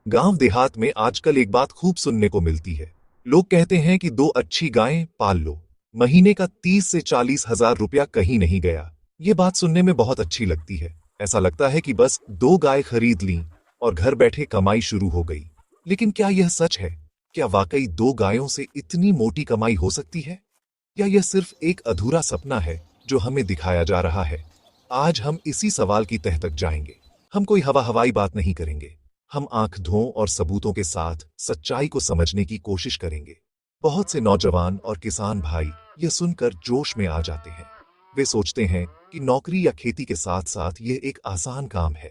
गांव देहात में आजकल एक बात खूब सुनने को मिलती है। लोग कहते हैं कि दो अच्छी गायें पाल लो, महीने का 30 से 40 हजार रुपया कहीं नहीं गया। ये बात सुनने में बहुत अच्छी लगती है। ऐसा लगता है कि बस दो गाय खरीद लीं और घर बैठे कमाई शुरू हो गई। लेकिन क्या यह सच है? क्या वाकई दो गायों से इतनी मोटी कमाई हो सकती है, या यह सिर्फ एक अधूरा सपना है जो हमें दिखाया जा रहा है? आज हम इसी सवाल की तह तक जाएंगे। हम कोई हवा हवाई बात नहीं करेंगे। हम आंख धों और सबूतों के साथ सच्चाई को समझने की कोशिश करेंगे। बहुत से नौजवान और किसान भाई यह सुनकर जोश में आ जाते हैं। वे सोचते हैं कि नौकरी या खेती के साथ साथ यह एक आसान काम है।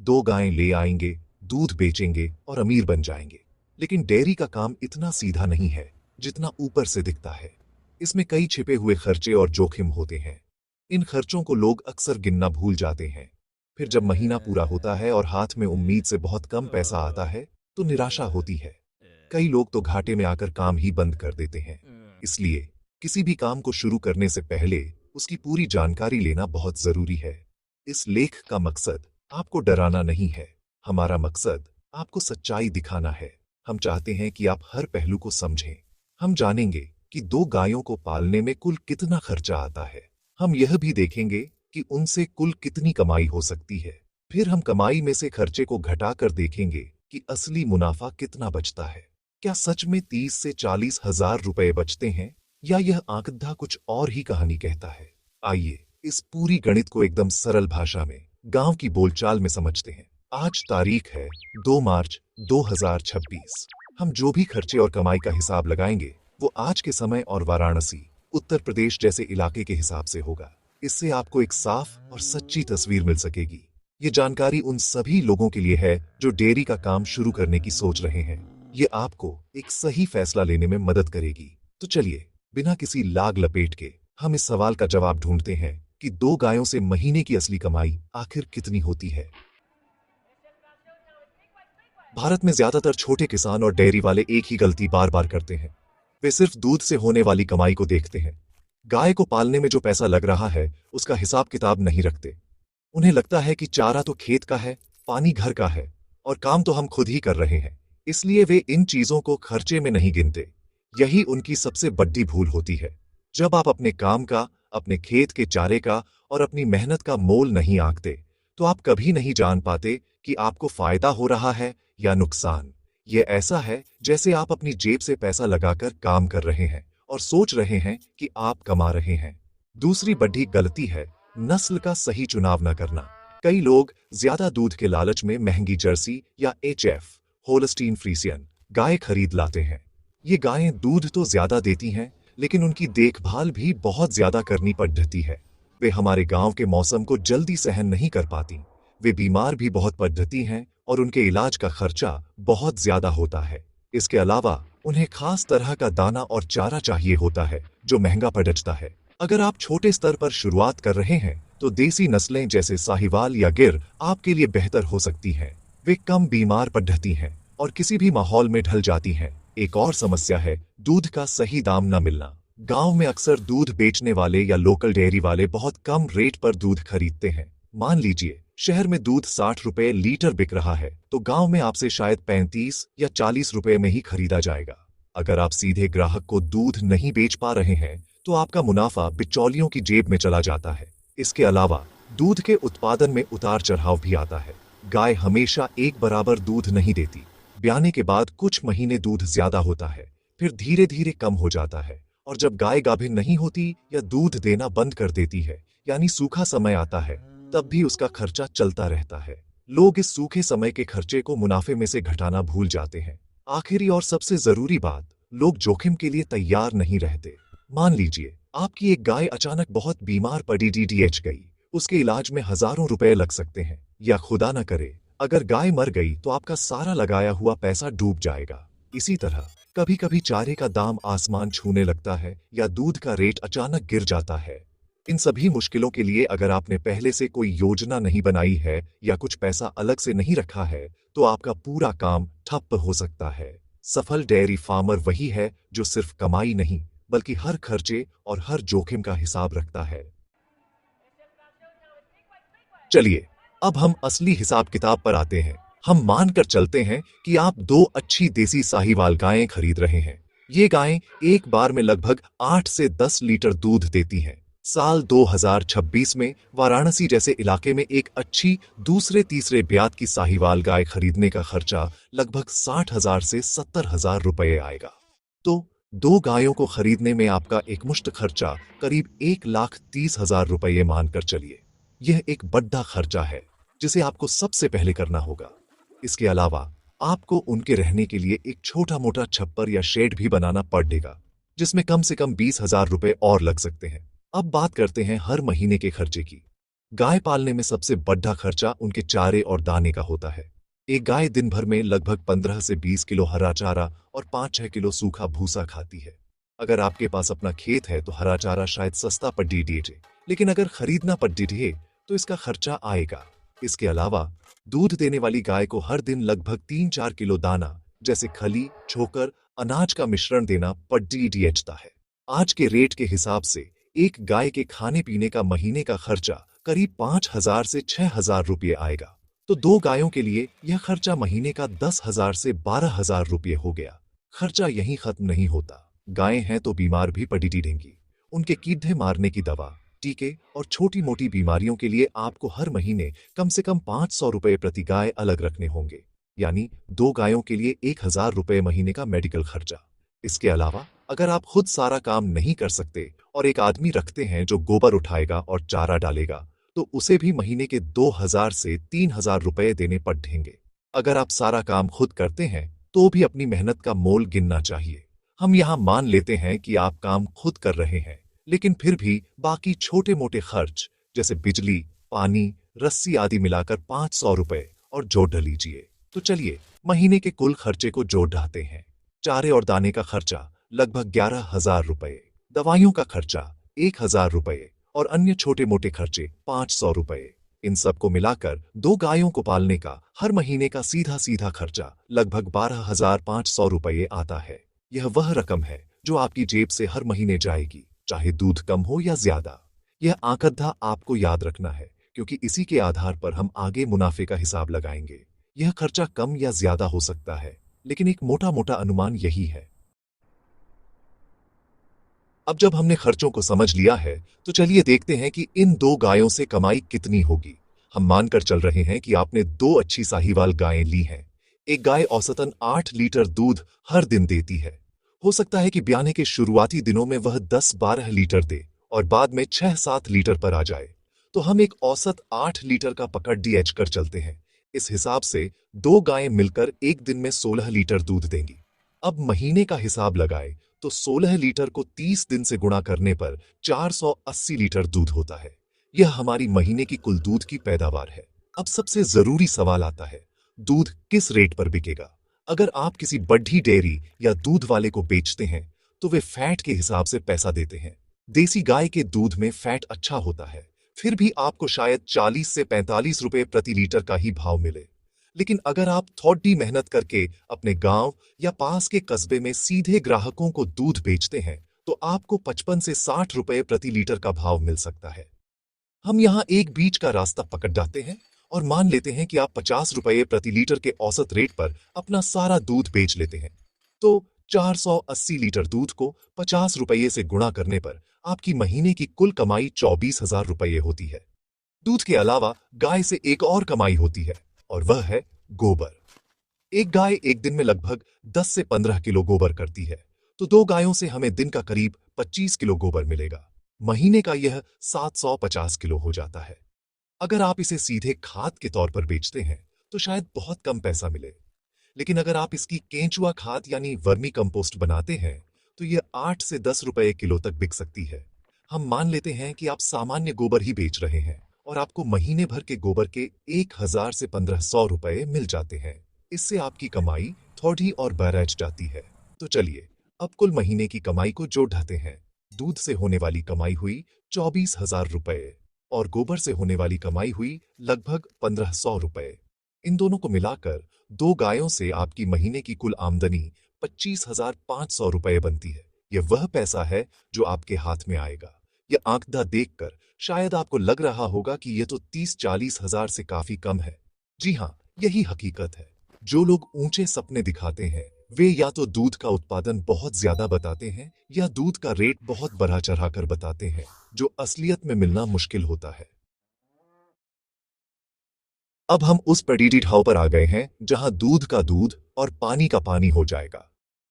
दो गायें ले आएंगे, दूध बेचेंगे और अमीर बन जाएंगे। लेकिन डेयरी का काम इतना सीधा नहीं है जितना ऊपर से दिखता है। इसमें कई छिपे हुए खर्चे और जोखिम होते हैं। इन खर्चों को लोग अक्सर गिनना भूल जाते हैं। फिर जब महीना पूरा होता है और हाथ में उम्मीद से बहुत कम पैसा आता है, तो निराशा होती है। कई लोग तो घाटे में आकर काम ही बंद कर देते हैं। इसलिए किसी भी काम को शुरू करने से पहले उसकी पूरी जानकारी लेना बहुत जरूरी है। इस लेख का मकसद आपको डराना नहीं है। हमारा मकसद आपको सच्चाई दिखाना है। हम चाहते हैं कि आप हर पहलू को समझें। हम जानेंगे कि दो गायों को पालने में कुल कितना खर्चा आता है। हम यह भी देखेंगे कि उनसे कुल कितनी कमाई हो सकती है। फिर हम कमाई में से खर्चे को घटाकर देखेंगे कि असली मुनाफा कितना बचता है। क्या सच में 30 से 40 हजार रुपए बचते हैं, या यह आंकड़ा कुछ और ही कहानी कहता है? आइए इस पूरी गणित को एकदम सरल भाषा में, गांव की बोलचाल में समझते हैं। आज तारीख है 2 मार्च 2026। हम जो भी खर्चे और कमाई का हिसाब लगाएंगे वो आज के समय और वाराणसी, उत्तर प्रदेश जैसे इलाके के हिसाब से होगा। इससे आपको एक साफ और सच्ची तस्वीर मिल सकेगी। ये जानकारी उन सभी लोगों के लिए है जो डेयरी का काम शुरू करने की सोच रहे हैं। ये आपको एक सही फैसला लेने में मदद करेगी। तो चलिए, बिना किसी लाग लपेट के हम इस सवाल का जवाब ढूंढते हैं कि दो गायों से महीने की असली कमाई आखिर कितनी होती है। भारत में ज्यादातर छोटे किसान और डेयरी वाले एक ही गलती बार बार करते हैं। वे सिर्फ दूध से होने वाली कमाई को देखते हैं। गाय को पालने में जो पैसा लग रहा है उसका हिसाब किताब नहीं रखते। उन्हें लगता है कि चारा तो खेत का है, पानी घर का है, और काम तो हम खुद ही कर रहे हैं। इसलिए वे इन चीजों को खर्चे में नहीं गिनते। यही उनकी सबसे बड़ी भूल होती है। जब आप अपने काम का, अपने खेत के चारे का और अपनी मेहनत का मोल नहीं आंकते, तो आप कभी नहीं जान पाते कि आपको फायदा हो रहा है या नुकसान। ये ऐसा है जैसे आप अपनी जेब से पैसा लगाकर काम कर रहे हैं और सोच रहे हैं कि आप कमा रहे हैं। दूसरी बड़ी गलती है नस्ल का सही चुनाव न करना। कई लोग ज्यादा दूध के लालच में महंगी जर्सी या एचएफ, होल्स्टीन फ्रीसियन गाय खरीद लाते हैं। ये गायें दूध तो ज्यादा देती हैं, लेकिन उनकी देखभाल भी बहुत ज्यादा करनी पड़ती है। वे हमारे गांव के मौसम को जल्दी सहन नहीं कर पाती। वे बीमार भी बहुत पड़ती हैं और उनके इलाज का खर्चा बहुत ज्यादा होता है। इसके अलावा उन्हें खास तरह का दाना और चारा चाहिए होता है जो महंगा पड़ता है। अगर आप छोटे स्तर पर शुरुआत कर रहे हैं तो देसी नस्लें जैसे साहिवाल या गिर आपके लिए बेहतर हो सकती हैं। वे कम बीमार पड़ती हैं और किसी भी माहौल में ढल जाती हैं। एक और समस्या है दूध का सही दाम न मिलना। गांव में अक्सर दूध बेचने वाले या लोकल डेयरी वाले बहुत कम रेट पर दूध खरीदते हैं। मान लीजिए शहर में दूध 60 रुपए लीटर बिक रहा है, तो गांव में आपसे शायद 35 या 40 रुपए में ही खरीदा जाएगा। अगर आप सीधे ग्राहक को दूध नहीं बेच पा रहे हैं तो आपका मुनाफा बिचौलियों की जेब में चला जाता है। इसके अलावा दूध के उत्पादन में उतार चढ़ाव भी आता है। गाय हमेशा एक बराबर दूध नहीं देती। ब्याने के बाद कुछ महीने दूध ज्यादा होता है, फिर धीरे धीरे कम हो जाता है, और जब गाय गाभिन नहीं होती या दूध देना बंद कर देती है, यानी सूखा समय आता है, तब भी उसका खर्चा चलता रहता है। लोग इस सूखे समय के खर्चे को मुनाफे में से घटाना भूल जाते हैं। आखिरी और सबसे जरूरी बात, लोग जोखिम के लिए तैयार नहीं रहते। मान लीजिए आपकी एक गाय अचानक बहुत बीमार पड़ी, डीडीएच गई। उसके इलाज में हजारों रुपए लग सकते हैं, या खुदा न करे अगर गाय मर गई तो आपका सारा लगाया हुआ पैसा डूब जाएगा। इसी तरह कभी कभी चारे का दाम आसमान छूने लगता है या दूध का रेट अचानक गिर जाता है। इन सभी मुश्किलों के लिए अगर आपने पहले से कोई योजना नहीं बनाई है या कुछ पैसा अलग से नहीं रखा है, तो आपका पूरा काम ठप्प हो सकता है। सफल डेयरी फार्मर वही है जो सिर्फ कमाई नहीं बल्कि हर खर्चे और हर जोखिम का हिसाब रखता है। चलिए अब हम असली हिसाब किताब पर आते हैं। हम मानकर चलते हैं कि आप दो अच्छी देसी साहीवाल गायें खरीद रहे हैं। ये गायें एक बार में लगभग 8 से 10 लीटर दूध देती हैं। साल 2026 में वाराणसी जैसे इलाके में एक अच्छी दूसरे तीसरे ब्यात की साहीवाल गाय खरीदने का खर्चा लगभग 60,000 से 70,000 रुपये आएगा। तो दो गायों को खरीदने में आपका एकमुश्त खर्चा करीब 1,30,000 रुपये मानकर चलिए। यह एक बड़ा खर्चा है जिसे आपको सबसे पहले करना होगा। इसके अलावा आपको उनके रहने के लिए एक छोटा मोटा छप्पर या शेड भी बनाना पड़ेगा, जिसमें कम से कम 20,000 रुपये और लग सकते हैं। अब बात करते हैं हर महीने के खर्चे की। गाय पालने में सबसे बड़ा खर्चा उनके चारे और दाने का होता है। एक गाय दिन भर में लगभग 15 से 20 किलो हरा चारा और 5-6 किलो सूखा भूसा खाती है। अगर आपके पास अपना खेत है तो हरा चारा शायद सस्ता पड़ जाए, लेकिन अगर खरीदना पड़ जाए तो इसका खर्चा आएगा। इसके अलावा दूध देने वाली गाय को हर दिन लगभग 3-4 किलो दाना जैसे खली, छोकर, अनाज का मिश्रण देना पड़ जाता है। आज के रेट के हिसाब से एक गाय के खाने पीने का महीने का खर्चा करीब 5,000 से 6,000 रुपये आएगा। तो दो गायों के लिए यह खर्चा महीने का 10,000 से 12,000 रुपये हो गया। खर्चा यहीं खत्म नहीं होता। गायें हैं तो बीमार भी पड़ी रहेंगी। उनके कीड़े मारने की दवा, टीके और छोटी मोटी बीमारियों के लिए आपको हर महीने कम से कम 500 रुपये प्रति गाय अलग रखने होंगे, यानी दो गायों के लिए 1,000 रुपये महीने का मेडिकल खर्चा। इसके अलावा अगर आप खुद सारा काम नहीं कर सकते और एक आदमी रखते हैं जो गोबर उठाएगा और चारा डालेगा, तो उसे भी महीने के 2,000 से 3,000 रुपये देने पड़ेंगे। अगर आप सारा काम खुद करते हैं तो भी अपनी मेहनत का मोल गिनना चाहिए। हम यहाँ मान लेते हैं कि आप काम खुद कर रहे हैं, लेकिन फिर भी बाकी छोटे मोटे खर्च जैसे बिजली, पानी, रस्सी आदि मिलाकर 500 रुपये और जोड़ लीजिए। तो चलिए महीने के कुल खर्चे को जोड़ डालते हैं। चारे और दाने का खर्चा लगभग 11,000 रुपये, दवाइयों का खर्चा 1,000 रुपये और अन्य छोटे मोटे खर्चे 500 रुपये। इन सबको मिलाकर दो गायों को पालने का हर महीने का सीधा सीधा खर्चा लगभग 12,500 रुपये आता है। यह वह रकम है जो आपकी जेब से हर महीने जाएगी, चाहे दूध कम हो या ज्यादा। यह आंकड़ा आपको याद रखना है, क्योंकि इसी के आधार पर हम आगे मुनाफे का हिसाब लगाएंगे। यह खर्चा कम या ज्यादा हो सकता है, लेकिन एक मोटा मोटा अनुमान यही है। अब जब हमने खर्चों को समझ लिया है, तो चलिए देखते हैं कि इन दो गायों से कमाई कितनी होगी। हम मानकर चल रहे हैं कि आपने दो अच्छी साहीवाल गायें ली हैं। एक गाय औसतन 8 लीटर दूध हर दिन देती है। हो सकता है कि ब्याने के शुरुआती दिनों में वह 10-12 लीटर दे और बाद में 6-7 लीटर पर आ जाए। तो हम एक औसत 8 लीटर का पकड़ डीएच कर चलते हैं। इस हिसाब से दो गायें मिलकर एक दिन में 16 लीटर दूध देंगी। अब महीने का हिसाब लगाए तो 16 लीटर को 30 दिन से गुणा करने पर 480 लीटर दूध होता है। यह हमारी महीने की कुल दूध की पैदावार है। अब सबसे जरूरी सवाल आता है, दूध किस रेट पर बिकेगा? अगर आप किसी बड़ी डेयरी या दूध वाले को बेचते हैं तो वे फैट के हिसाब से पैसा देते हैं। देसी गाय के दूध में फैट अच्छा होता है, फिर भी आपको शायद 40 से 45 रुपए प्रति लीटर का ही भाव मिले। लेकिन अगर आप थोड़ी मेहनत करके अपने गांव या पास के कस्बे में सीधे ग्राहकों को दूध बेचते हैं तो आपको 55 से 60 रुपए प्रति लीटर का भाव मिल सकता है। हम यहाँ एक बीच का रास्ता पकड़ जाते हैं और मान लेते हैं कि आप 50 रुपये प्रति लीटर के औसत रेट पर अपना सारा दूध बेच लेते हैं। तो 480 लीटर दूध को 50 रुपये से गुणा करने पर आपकी महीने की कुल कमाई 24,000 रुपये होती है। दूध के अलावा गाय से एक और कमाई होती है और वह है गोबर। एक गाय एक दिन में लगभग 10 से 15 किलो गोबर करती है, तो दो गायों से हमें दिन का करीब 25 किलो गोबर मिलेगा। महीने का यह 750 किलो हो जाता है। अगर आप इसे सीधे खाद के तौर पर बेचते हैं तो शायद बहुत कम पैसा मिले, लेकिन अगर आप इसकी केंचुआ खाद यानी वर्मी कंपोस्ट बनाते हैं तो यह 8 से 10 रुपए किलो तक बिक सकती है। हम मान लेते हैं कि आप सामान्य गोबर ही बेच रहे हैं और आपको महीने भर के गोबर के 1,000 से 1,500 रुपए मिल जाते हैं। इससे आपकी कमाई थोड़ी और बढ़ जाती है। तो चलिए अब कुल महीने की कमाई को जोड़ ढाते हैं। दूध से होने वाली कमाई हुई 24,000 रुपए और गोबर से होने वाली कमाई हुई लगभग 1,500 रुपए। इन दोनों को मिलाकर दो गायों से आपकी महीने की कुल आमदनी 25,500 रुपए बनती है। यह वह पैसा है जो आपके हाथ में आएगा। यह आंकड़ा देखकर शायद आपको लग रहा होगा कि यह तो 30-40 हजार से काफी कम है। जी हाँ, यही हकीकत है। जो लोग ऊंचे सपने दिखाते हैं वे या तो दूध का उत्पादन बहुत ज्यादा बताते हैं या दूध का रेट बहुत बढ़ा चढ़ाकर बताते हैं, जो असलियत में मिलना मुश्किल होता है। अब हम उस पडीडी ढाव पर आ गए हैं जहां दूध का दूध और पानी का पानी हो जाएगा।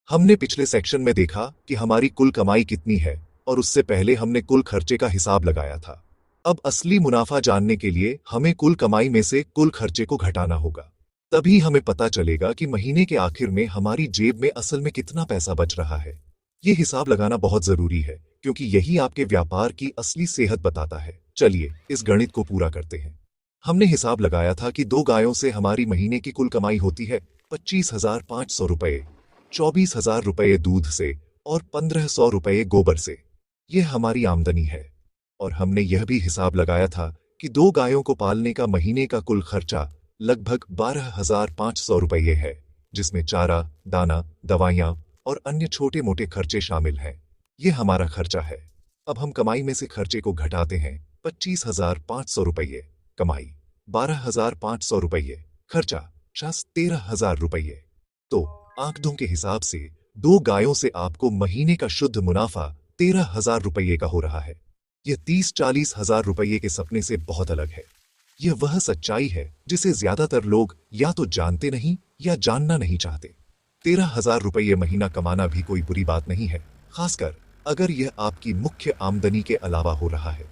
हमने पिछले सेक्शन में देखा कि हमारी कुल कमाई कितनी है और उससे पहले हमने कुल खर्चे का हिसाब लगाया था। अब असली मुनाफा जानने के लिए हमें कुल कमाई में से कुल खर्चे को घटाना होगा। तभी हमें पता चलेगा कि महीने के आखिर में हमारी जेब में असल में कितना पैसा बच रहा है। ये हिसाब लगाना बहुत जरूरी है क्योंकि यही आपके व्यापार की असली सेहत बताता है। चलिए इस गणित को पूरा करते हैं। हमने हिसाब लगाया था कि 2 गायों से हमारी महीने की कुल कमाई होती है 25,500 रुपये, 24,000 रुपये दूध से और 1,500 रुपये गोबर से। यह हमारी आमदनी है। और हमने यह भी हिसाब लगाया था कि 2 गायों को पालने का महीने का कुल खर्चा लगभग 12,500 रुपये है, जिसमें चारा, दाना, दवाइयाँ और अन्य छोटे मोटे खर्चे शामिल हैं। यह हमारा खर्चा है। अब हम कमाई में से खर्चे को घटाते हैं। 25,500 रुपये कमाई, 12,500 रुपये खर्चा, 13,000 रुपये। तो आंकड़ों के हिसाब से 2 गायों से आपको महीने का शुद्ध मुनाफा 13,000 रुपये का हो रहा है। यह 30-40 हजार रुपये के सपने से बहुत अलग है। यह वह सच्चाई है जिसे ज्यादातर लोग या तो जानते नहीं या जानना नहीं चाहते। 13,000 रुपये महीना कमाना भी कोई बुरी बात नहीं है, खासकर अगर यह आपकी मुख्य आमदनी के अलावा हो रहा है।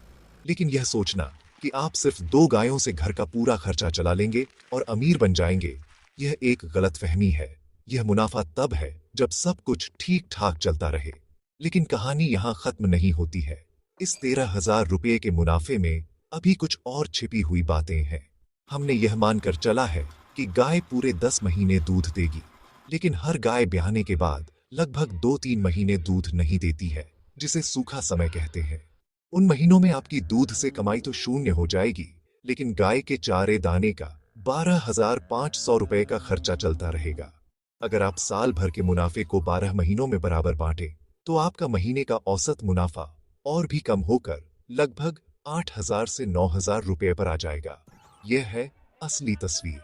लेकिन यह सोचना कि आप सिर्फ 2 गायों से घर का पूरा खर्चा चला लेंगे और अमीर बन जाएंगे, यह एक गलतफहमी है। यह मुनाफा तब है जब सब कुछ ठीक ठाक चलता रहे। लेकिन कहानी यहां खत्म नहीं होती है। इस 13,000 रुपये के मुनाफे में अभी कुछ और छिपी हुई बातें हैं। हमने यह मानकर चला है कि गाय पूरे 10 महीने दूध देगी, लेकिन हर गाय ब्याहने के बाद लगभग 2-3 महीने दूध नहीं देती है, जिसे सूखा समय कहते हैं। उन महीनों में आपकी दूध से कमाई तो शून्य हो जाएगी, लेकिन गाय के चारे दाने का 12,500 रुपये का खर्चा चलता रहेगा। अगर आप साल भर के मुनाफे को 12 महीनों में बराबर बांटें, तो आपका महीने का औसत मुनाफा और भी कम होकर लगभग 8,000 से 9,000 रुपये पर आ जाएगा। यह है असली तस्वीर।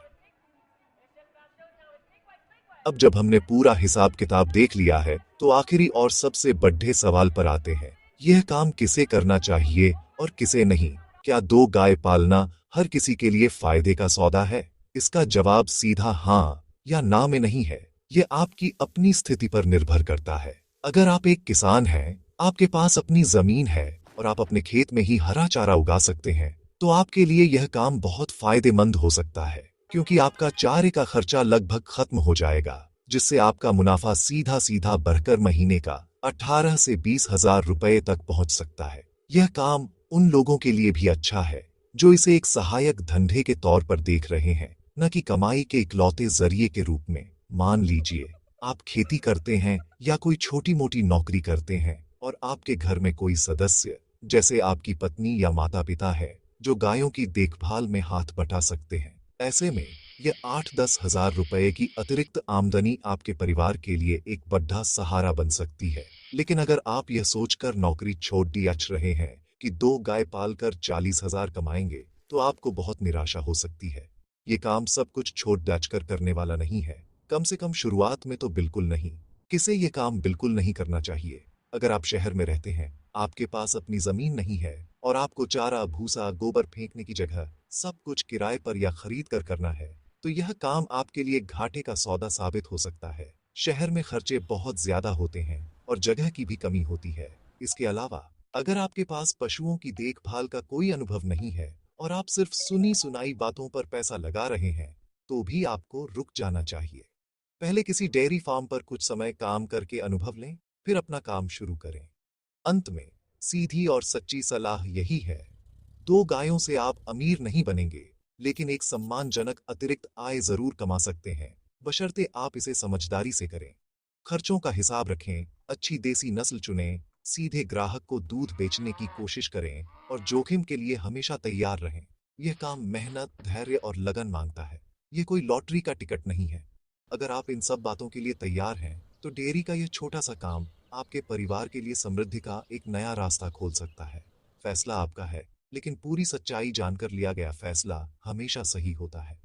अब जब हमने पूरा हिसाब किताब देख लिया है, तो आखिरी और सबसे बड़े सवाल पर आते हैं। यह काम किसे करना चाहिए और किसे नहीं? क्या 2 गाय पालना हर किसी के लिए फायदे का सौदा है? इसका जवाब सीधा हाँ या ना में नहीं है। यह आपकी अपनी स्थिति पर निर्भर करता है। अगर आप एक किसान हैं, आपके पास अपनी जमीन है और आप अपने खेत में ही हरा चारा उगा सकते हैं, तो आपके लिए यह काम बहुत फायदेमंद हो सकता है, क्योंकि आपका चारे का खर्चा लगभग खत्म हो जाएगा, जिससे आपका मुनाफा सीधा सीधा बढ़कर महीने का 18 से 20,000 रुपये तक पहुंच सकता है। यह काम उन लोगों के लिए भी अच्छा है जो इसे एक सहायक धंधे के तौर पर देख रहे हैं, न कि कमाई के इकलौते जरिए के रूप में। मान लीजिए आप खेती करते हैं या कोई छोटी मोटी नौकरी करते हैं और आपके घर में कोई सदस्य, जैसे आपकी पत्नी या माता पिता है, जो गायों की देखभाल में हाथ बटा सकते हैं। ऐसे में यह 8-10 हजार रुपये की अतिरिक्त आमदनी आपके परिवार के लिए एक बड़ा सहारा बन सकती है। लेकिन अगर आप यह सोचकर नौकरी छोड़ दिया रहे हैं कि 2 गाय पालकर 40,000 कमाएंगे, तो आपको बहुत निराशा हो सकती है। ये काम सब कुछ छोड़ कर करने वाला नहीं है, कम से कम शुरुआत में तो बिल्कुल नहीं। किसे ये काम बिल्कुल नहीं करना चाहिए? अगर आप शहर में रहते हैं, आपके पास अपनी जमीन नहीं है और आपको चारा, भूसा, गोबर फेंकने की जगह सब कुछ किराए पर या खरीद कर करना है, तो यह काम आपके लिए घाटे का सौदा साबित हो सकता है। शहर में खर्चे बहुत ज्यादा होते हैं और जगह की भी कमी होती है। इसके अलावा अगर आपके पास पशुओं की देखभाल का कोई अनुभव नहीं है और आप सिर्फ सुनी सुनाई बातों पर पैसा लगा रहे हैं, तो भी आपको रुक जाना चाहिए। पहले किसी डेयरी फार्म पर कुछ समय काम करके अनुभव लें, फिर अपना काम शुरू करें। अंत में सीधी और सच्ची सलाह यही है, 2 गायों से आप अमीर नहीं बनेंगे, लेकिन एक सम्मानजनक अतिरिक्त आय जरूर कमा सकते हैं, बशर्ते आप इसे समझदारी से करें। खर्चों का हिसाब रखें, अच्छी देसी नस्ल चुनें, सीधे ग्राहक को दूध बेचने की कोशिश करें और जोखिम के लिए हमेशा तैयार रहें। यह काम मेहनत, धैर्य और लगन मांगता है। यह कोई लॉटरी का टिकट नहीं है। अगर आप इन सब बातों के लिए तैयार हैं, तो डेयरी का यह छोटा सा काम आपके परिवार के लिए समृद्धि का एक नया रास्ता खोल सकता है। फैसला आपका है, लेकिन पूरी सच्चाई जानकर लिया गया फैसला हमेशा सही होता है।